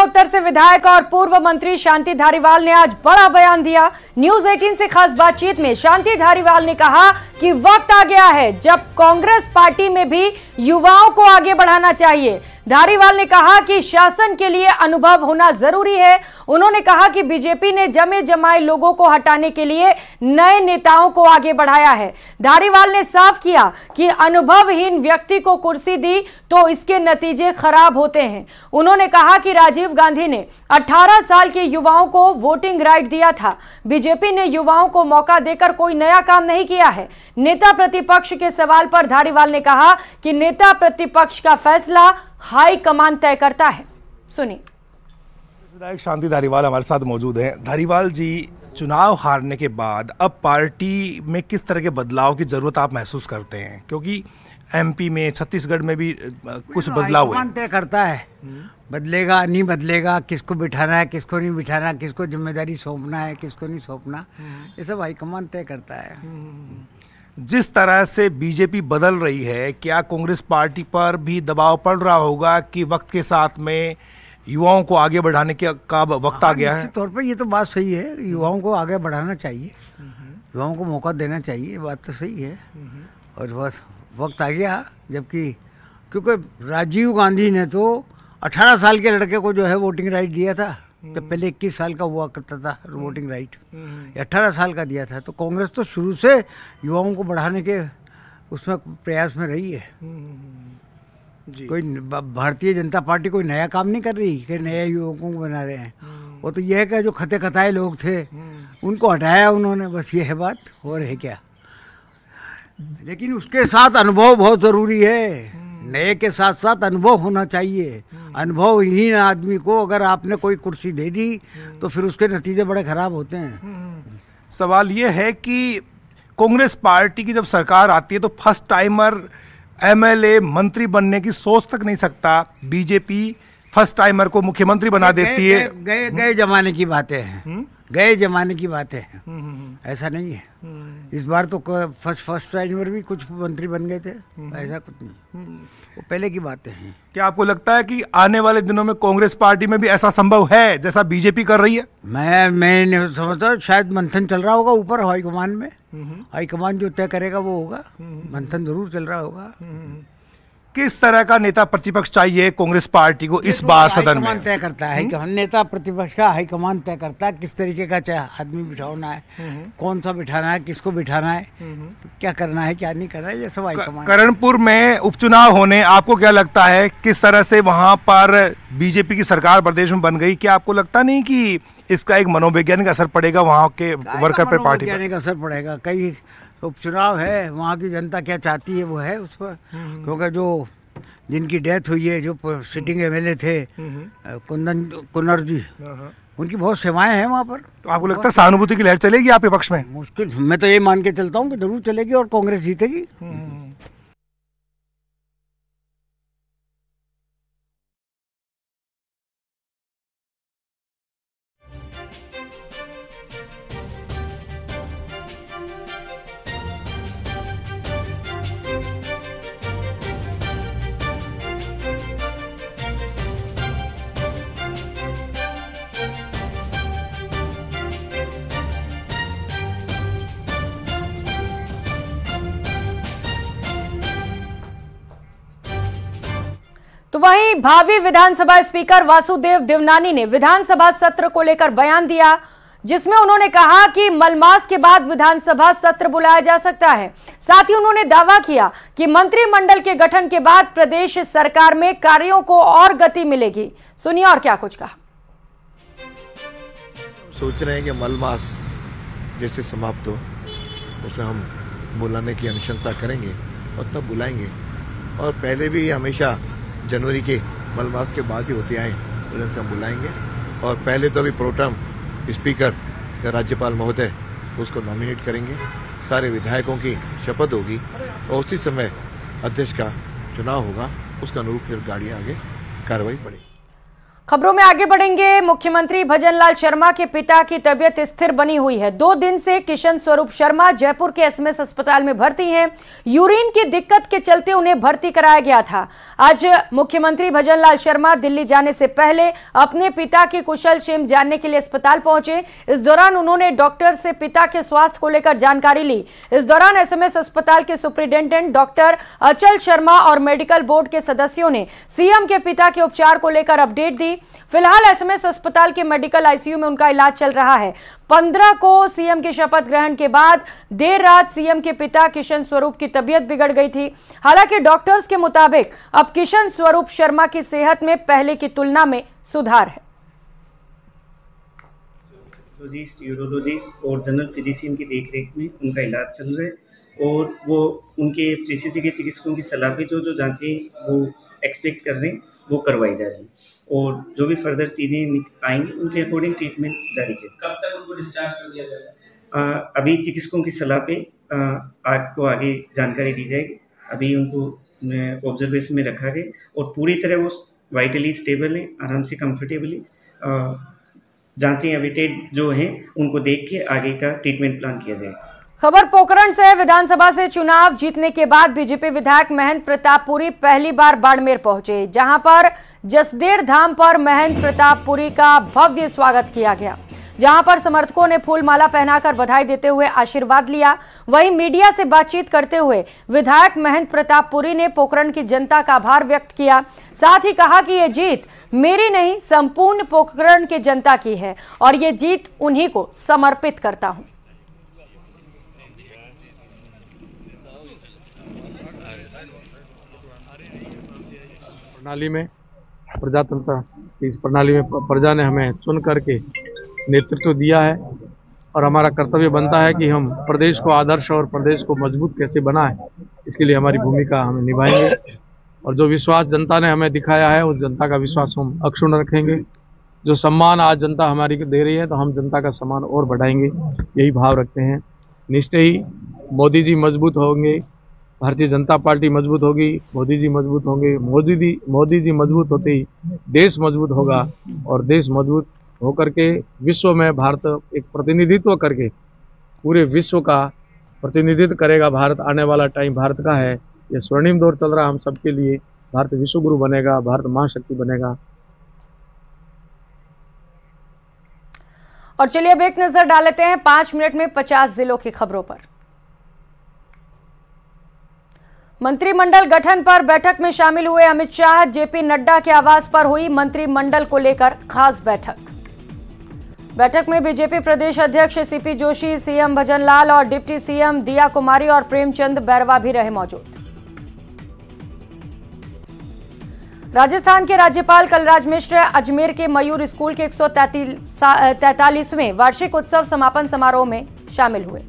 उत्तर से विधायक और पूर्व मंत्री शांति धारीवाल ने आज बड़ा बयान दिया। न्यूज 18 से खास बातचीत में शांति धारीवाल ने कहा कि वक्त आ गया है जब कांग्रेस पार्टी में भी युवाओं को आगे बढ़ाना चाहिए। धारीवाल ने कहा कि शासन के लिए अनुभव होना जरूरी है। उन्होंने कहा कि बीजेपी ने जमे जमाए लोगों को हटाने के लिए नए नेताओं को आगे बढ़ाया है। धारीवाल ने साफ किया कि अनुभवहीन व्यक्ति को कुर्सी दी तो इसके नतीजे खराब होते हैं। उन्होंने कहा कि राजीव गांधी ने 18 साल के युवाओं को वोटिंग राइट दिया था। बीजेपी ने युवाओं को मौका देकर कोई नया काम नहीं किया है। नेता प्रतिपक्ष के सवाल पर धारीवाल ने कहा कि नेता प्रतिपक्ष का फैसला हाईकमान तय करता है। सुनिए। विधायक शांति धारीवाल हमारे साथ मौजूद हैं। धारीवाल जी, चुनाव हारने के बाद अब पार्टी में किस तरह के बदलाव की जरूरत आप महसूस करते हैं? क्योंकि एमपी में, छत्तीसगढ़ में भी कुछ बदलाव हुए। तय करता है, बदलेगा नहीं बदलेगा, किसको बिठाना है किसको नहीं बिठाना, किसको जिम्मेदारी सौंपना है किसको नहीं सौंपना, ये सब हाईकमान तय करता है। जिस तरह से बीजेपी बदल रही है, क्या कांग्रेस पार्टी पर भी दबाव पड़ रहा होगा कि वक्त के साथ में युवाओं को आगे बढ़ाने का वक्त आ गया है? निश्चित तौर पर ये तो बात सही है, युवाओं को आगे बढ़ाना चाहिए, युवाओं को मौका देना चाहिए, बात तो सही है। और बस वक्त आ गया जबकि, क्योंकि राजीव गांधी ने तो 18 साल के लड़के को जो है वोटिंग राइट दिया था, तो पहले 21 साल का हुआ करता था वोटिंग राइट, 18 साल का दिया था। तो कांग्रेस तो शुरू से युवाओं को बढ़ाने के उसमें प्रयास में रही है। कोई भारतीय जनता पार्टी कोई नया काम नहीं कर रही कि नए युवकों को बना रहे हैं। वो तो यह है कि जो खते खताए लोग थे उनको हटाया उन्होंने, बस ये है बात, और है क्या। लेकिन उसके साथ अनुभव बहुत ज़रूरी है, नए के साथ साथ अनुभव होना चाहिए। अनुभवहीन आदमी को अगर आपने कोई कुर्सी दे दी तो फिर उसके नतीजे बड़े खराब होते हैं। सवाल ये है कि कांग्रेस पार्टी की जब सरकार आती है तो फर्स्ट टाइमर एमएलए मंत्री बनने की सोच तक नहीं सकता। बीजेपी फर्स्ट टाइमर को मुख्यमंत्री बना देती है। गए जमाने की बातें हैं, गए जमाने की बातें हैं, ऐसा नहीं है। इस बार तो फर्स्ट टाइमर भी कुछ मंत्री बन गए थे, ऐसा कुछ नहीं, वो पहले की बातें हैं। क्या आपको लगता है कि आने वाले दिनों में कांग्रेस पार्टी में भी ऐसा संभव है जैसा बीजेपी कर रही है? मैं समझता हूँ शायद मंथन चल रहा होगा ऊपर हाईकमान में, हाईकमान जो तय करेगा वो होगा, मंथन जरूर चल रहा होगा। किस तरह का नेता प्रतिपक्ष चाहिए कांग्रेस पार्टी को इस बार सदन में? तय करता है कि नेता प्रतिपक्ष का हाईकमान तय करता है किस तरीके का चाहे आदमी बिठाना है, कौन सा बिठाना है, किसको बिठाना है, क्या करना है क्या नहीं करना है, ये सब हाईकमान। करणपुर में उपचुनाव होने, आपको क्या लगता है किस तरह से वहां पर बीजेपी की सरकार प्रदेश में बन गई? क्या आपको लगता नहीं कि इसका एक मनोवैज्ञानिक असर पड़ेगा वहाँ के वर्कर पर, पार्टी पर? असर पड़ेगा, कई उपचुनाव है, वहाँ की जनता क्या चाहती है वो है उस पर। क्योंकि जो जिनकी डेथ हुई है, जो सिटिंग एमएलए थे कुन्नर जी, उनकी बहुत सेवाएं हैं वहाँ पर। तो आपको लगता है सहानुभूति की लहर चलेगी आपके पक्ष में? मुश्किल, मैं तो ये मान के चलता हूँ कि जरूर चलेगी और कांग्रेस जीतेगी। तो वहीं भावी विधानसभा स्पीकर वासुदेव देवनानी ने विधानसभा सत्र को लेकर बयान दिया, जिसमें उन्होंने कहा कि मलमास के बाद विधानसभा सत्र बुलाया जा सकता है। साथ ही उन्होंने दावा किया कि मंत्रिमंडल के गठन के बाद प्रदेश सरकार में कार्यों को और गति मिलेगी। सुनिए और क्या कुछ कहा। सोच रहे हैं कि मलमास जैसे समाप्त हो उसमें हम बुलाने की अनुशंसा करेंगे और तब बुलाएंगे। और पहले भी हमेशा जनवरी के मलमास के बाद ही होते आए, उनसे हम बुलाएंगे। और पहले तो अभी प्रोटेम स्पीकर राज्यपाल महोदय उसको नॉमिनेट करेंगे, सारे विधायकों की शपथ होगी और उसी समय अध्यक्ष का चुनाव होगा, उसका अनुरूप फिर गाड़ियाँ आगे कार्रवाई पड़ेगी। खबरों में आगे बढ़ेंगे। मुख्यमंत्री भजनलाल शर्मा के पिता की तबीयत स्थिर बनी हुई है। 2 दिन से किशन स्वरूप शर्मा जयपुर के एसएमएस अस्पताल में भर्ती हैं। यूरिन की दिक्कत के चलते उन्हें भर्ती कराया गया था। आज मुख्यमंत्री भजनलाल शर्मा दिल्ली जाने से पहले अपने पिता की कुशल क्षेम जानने के लिए अस्पताल पहुंचे। इस दौरान उन्होंने डॉक्टर से पिता के स्वास्थ्य को लेकर जानकारी ली। इस दौरान एसएमएस अस्पताल के सुप्रिंटेंडेंट डॉक्टर अचल शर्मा और मेडिकल बोर्ड के सदस्यों ने सीएम के पिता के उपचार को लेकर अपडेट दी। फिलहाल एसएमएस अस्पताल के मेडिकल आईसीयू में उनका इलाज चल रहा है। 15 को सीएम के शपथ ग्रहण के बाद देर रात सीएम के पिता किशन स्वरूप की तबीयत बिगड़ गई थी। हालांकि डॉक्टर्स के मुताबिक अब किशन स्वरूप शर्मा की सेहत में पहले की तुलना में सुधार है। यूरोलॉजिस्ट और जनरल फिजिशियन की देखरेख में उनका इलाज चल रहा है और वो उनके पीसीसी के चिकित्सकों की सलाह पे जो जांचें वो एक्सपेक्ट कर रहे हैं वो करवाई जा रही है और जो भी फर्दर चीज़ें आएंगी उनके अकॉर्डिंग ट्रीटमेंट जारी किया। कब तक उनको डिस्चार्ज कर दिया जाएगा? अभी चिकित्सकों की सलाह पे आपको आगे जानकारी दी जाएगी। अभी उनको ऑब्जर्वेशन में रखा गया और पूरी तरह वो वाइटली स्टेबल है, आराम से कंफर्टेबली जांचें अवेटेड जो हैं उनको देख के आगे का ट्रीटमेंट प्लान किया जाएगा। खबर पोखरण से। विधानसभा से चुनाव जीतने के बाद बीजेपी विधायक महेंद्र प्रताप पुरी पहली बार बाड़मेर पहुंचे, जहां पर जसदेर धाम पर महेंद्र प्रताप पुरी का भव्य स्वागत किया गया, जहां पर समर्थकों ने फूलमाला पहनाकर बधाई देते हुए आशीर्वाद लिया। वहीं मीडिया से बातचीत करते हुए विधायक महेंद्र प्रताप पुरी ने पोखरण की जनता का आभार व्यक्त किया। साथ ही कहा कि ये जीत मेरी नहीं, संपूर्ण पोखरण की जनता की है और ये जीत उन्हीं को समर्पित करता हूं। प्रणाली में प्रजातंत्र की इस प्रणाली में प्रजा ने हमें चुन करके नेतृत्व दिया है और हमारा कर्तव्य बनता है कि हम प्रदेश को आदर्श और प्रदेश को मजबूत कैसे बनाएं, इसके लिए हमारी भूमिका हम निभाएंगे और जो विश्वास जनता ने हमें दिखाया है उस जनता का विश्वास हम अक्षुण्ण रखेंगे। जो सम्मान आज जनता हमारी दे रही है तो हम जनता का सम्मान और बढ़ाएंगे, यही भाव रखते हैं। निश्चय ही मोदी जी मजबूत होंगे, भारतीय जनता पार्टी मजबूत होगी, मोदी जी मजबूत होंगे। मोदी जी मजबूत होते ही देश मजबूत होगा और देश मजबूत होकर के विश्व में भारत एक प्रतिनिधित्व करके पूरे विश्व का प्रतिनिधित्व करेगा। भारत आने वाला टाइम भारत का है, ये स्वर्णिम दौर चल रहा हम सबके लिए। भारत विश्व गुरु बनेगा, भारत महाशक्ति बनेगा। और चलिए अब एक नजर डाल लेते हैं 5 मिनट में 50 जिलों की खबरों पर। मंत्रिमंडल गठन पर बैठक में शामिल हुए अमित शाह। जेपी नड्डा के आवास पर हुई मंत्रिमंडल को लेकर खास बैठक। बैठक में बीजेपी प्रदेश अध्यक्ष सीपी जोशी, सीएम भजनलाल और डिप्टी सीएम दिया कुमारी और प्रेमचंद बैरवा भी रहे मौजूद। राजस्थान के राज्यपाल कलराज मिश्र अजमेर के मयूर स्कूल के 143वें वार्षिक उत्सव समापन समारोह में शामिल हुए।